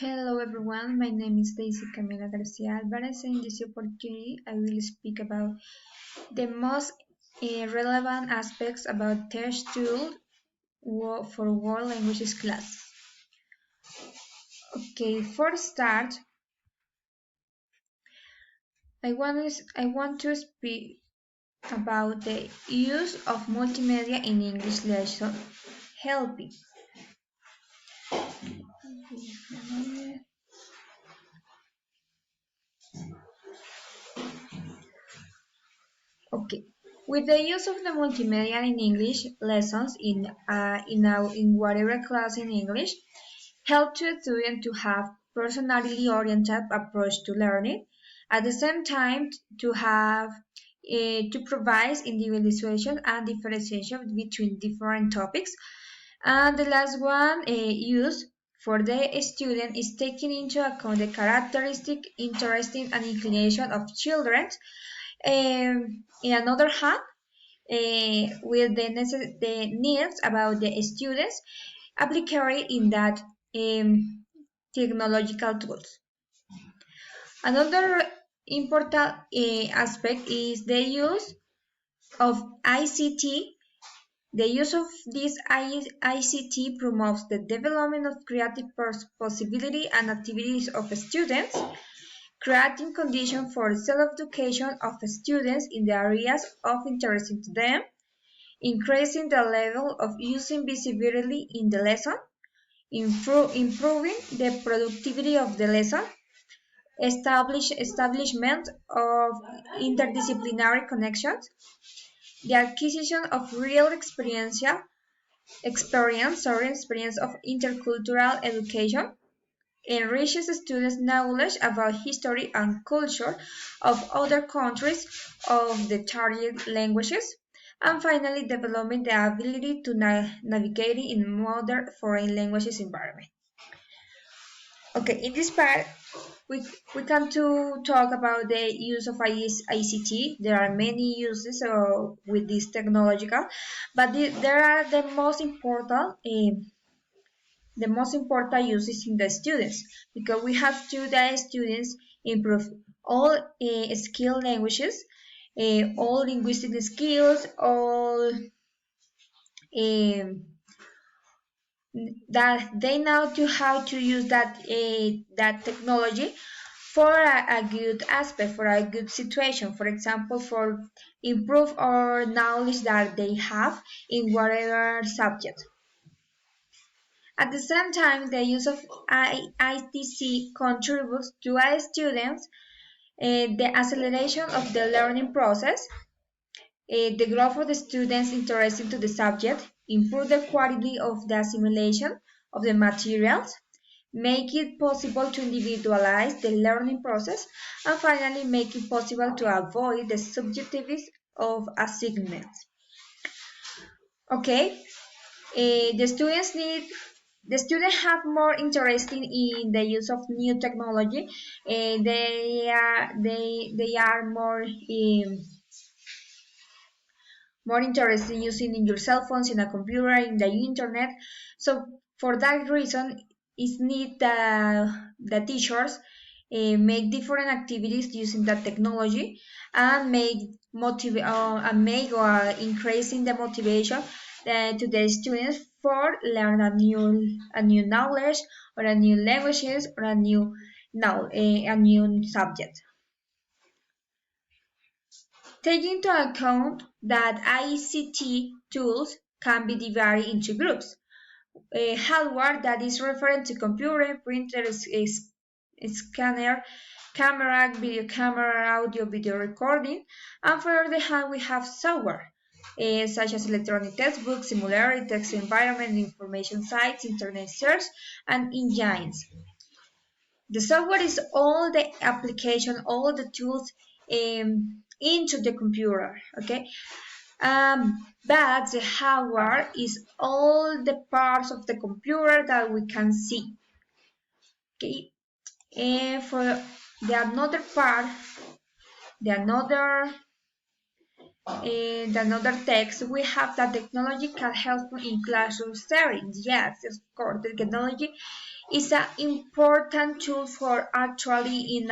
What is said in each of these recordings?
Hello everyone, my name is Daisy Camila Garcia Alvarez, and in this opportunity I will speak about the most relevant aspects about test tool for world languages class. Okay, for start, I want to speak about the use of multimedia in English lesson helping. Okay. With the use of the multimedia in English lessons in whatever class in English, help to a student to have personality oriented approach to learning. At the same time, to provide individualization and differentiation between different topics. And the last one, use for the student is taking into account the characteristic, interesting, and inclination of children. In another hand, with the needs about the students applicable in that technological tools. Another important aspect is the use of ICT. The use of this ICT promotes the development of creative possibility and activities of students, creating conditions for self-education of students in the areas of interest to them, increasing the level of using visibility in the lesson, improving the productivity of the lesson, establishment of interdisciplinary connections, the acquisition of real experience of intercultural education, enriches students' knowledge about history and culture of other countries of the target languages, and finally developing the ability to navigate in modern foreign languages environment. Okay, in this part, we come to talk about the use of ICT. There are many uses with this technological, but there are the most important uses in the students, because we have to the students improve all skill languages, all linguistic skills, all um, that they know to how to use that technology for a good aspect, for a good situation. For example, for improve our knowledge that they have in whatever subject. At the same time, the use of ITC contributes to our students the acceleration of the learning process, the growth of the students interested to the subject, improve the quality of the assimilation of the materials, make it possible to individualize the learning process, and finally make it possible to avoid the subjectivity of assignments. Okay, the students have more interest in the use of new technology. They are more interested in using in your cell phones, in a computer, in the internet. So for that reason, it's need the teachers make different activities using that technology and make increasing the motivation to the students for learn a new knowledge or a new languages or a new subject. Take into account that ICT tools can be divided into groups. Hardware that is referred to computer, printer, scanner, camera, video camera, audio, video recording, and for the hand we have software, such as electronic textbooks, simulary text environment, information sites, internet search, and engines. The software is all the application, all the tools into the computer, okay? But the hardware is all the parts of the computer that we can see, okay? And for the another part, the another text, we have that technology can help in classroom settings. Yes, of course, the technology It's an important tool for actually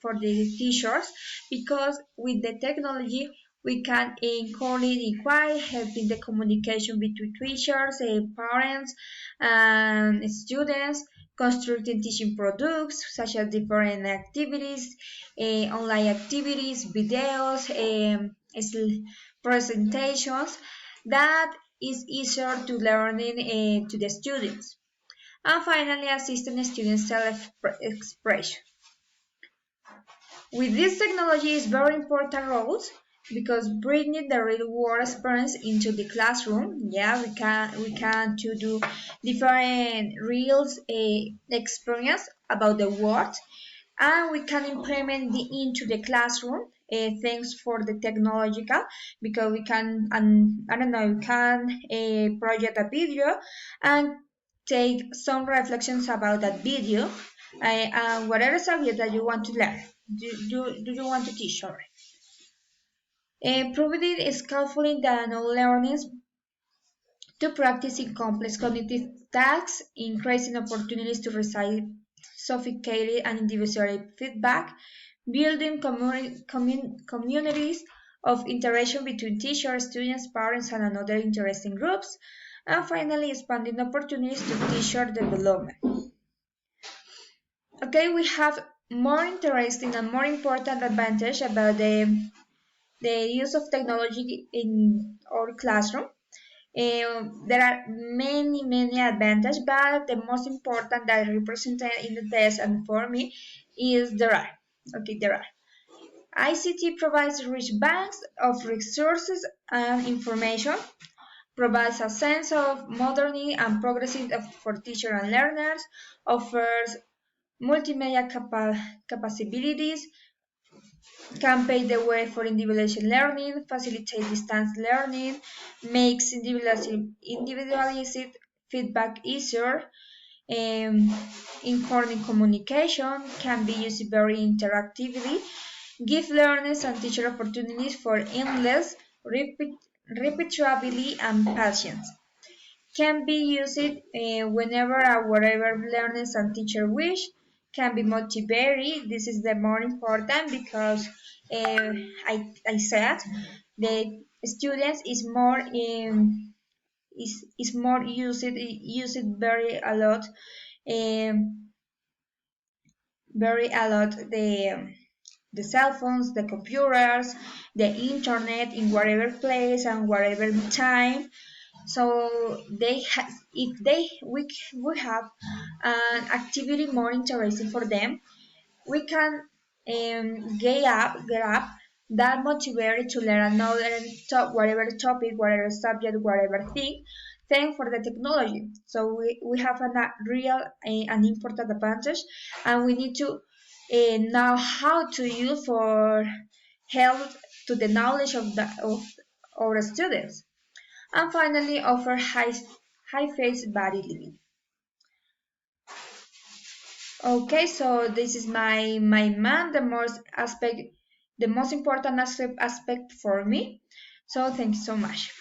for the teachers because with the technology we can coordinate inquiry, helping the communication between teachers, parents, and students, constructing teaching products such as different activities, online activities, videos, presentations that is easier to learning to the students. And finally, assisting students self-expression. With this technology is very important roles because bringing the real world experience into the classroom. Yeah, we can to do different real experience about the world, and we can implement into the classroom. Thanks for the technological because we can I don't know we can project a video and take some reflections about that video and whatever subject that you want to learn. Do you want to teach? Sorry. Providing skillfully the no learnings to practice in complex cognitive tasks, increasing opportunities to receive sophisticated and individual feedback, building communities of interaction between teachers, students, parents, and other interesting groups, and finally expanding opportunities to teacher development. Okay, we have more interesting and more important advantage about the use of technology in our classroom. There are many advantages, but the most important that represented in the test and for me is there are. Okay, there are. ICT provides rich banks of resources and information, provides a sense of modernity and progressive for teachers and learners, offers multimedia capabilities, can pave the way for individual learning, facilitate distance learning, makes individualized feedback easier, um, informing communication, can be used very interactively, give learners and teachers opportunities for endless repeatability and patience. Can be used whenever or wherever learners and teachers wish. Can be motivated. This is the more important because I said the students is more used um, very a lot the cell phones, the computers, the internet in whatever place and whatever time. So if we have an activity more interesting for them, we can get up that motivated to learn another whatever topic, whatever subject, whatever thing, thanks for the technology. So we have a real an important advantage, and we need to know how to use for help to the knowledge of our students. And finally, offer high face value living. Okay, so this is my man, the most important aspect for me. So thank you so much.